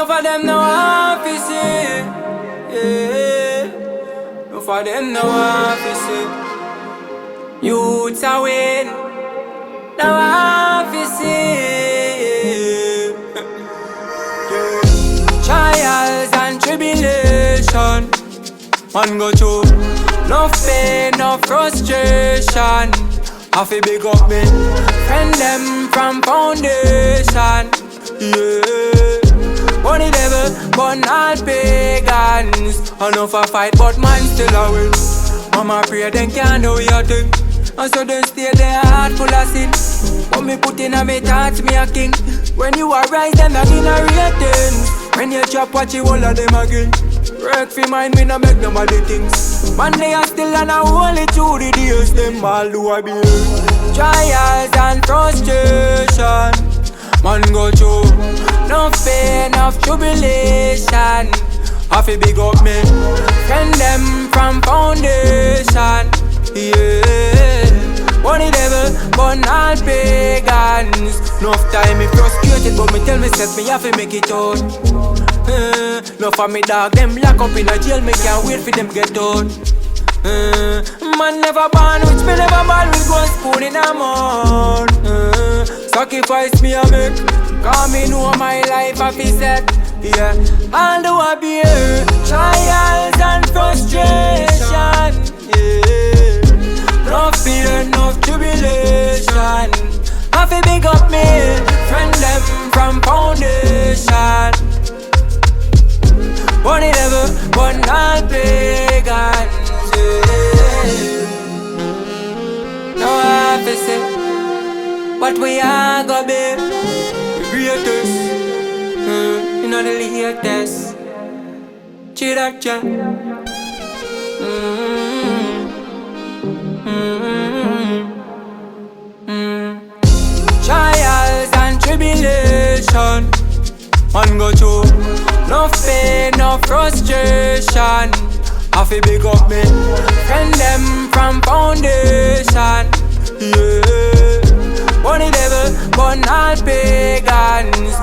Enough of them no offices. Yeah. Enough of them no offices. Youths a win. No offices. Yeah. Trials and tribulations. Man go through no pain, no frustration. I feel big up me friend them from foundation. Yeah. Money devil, but not pagans. Enough a fight, but man still a win. Mama pray, then can't do your thing. And so then stay their heart full of sin. When me put in a me thoughts, me a king. When you arise, then I in a ratings. When you drop, watch you all of them again. Work for mind, me no make nobody things. Man, they are still on a holy through the days. Them all do a beer. Trials and frustration. Man go through no pain, no tribulation. I feel big up me friend them from foundation. Yeah. Money devil, but not pagans. Enough time me frustrated, but me tell myself me have to make it out. Enough of me dog, them lock up in a jail, me can't wait for them get out. Man never born with me, never born with one spoon in a mouth. Sacrifice me a make, cause me know my life a fi set. Yeah, although I be here, trials and frustration. Yeah, no fear, no tribulation. I fi big up me, friend them from foundation. Money devil, but not pagans. Yeah. No officer, but we are gonna be the greatest. You know the latest. Chiracha. Trials and tribulations. Man go through no pain, no frustration. I feel big up me friend them from foundation. Yeah. Money devil, but not pagans.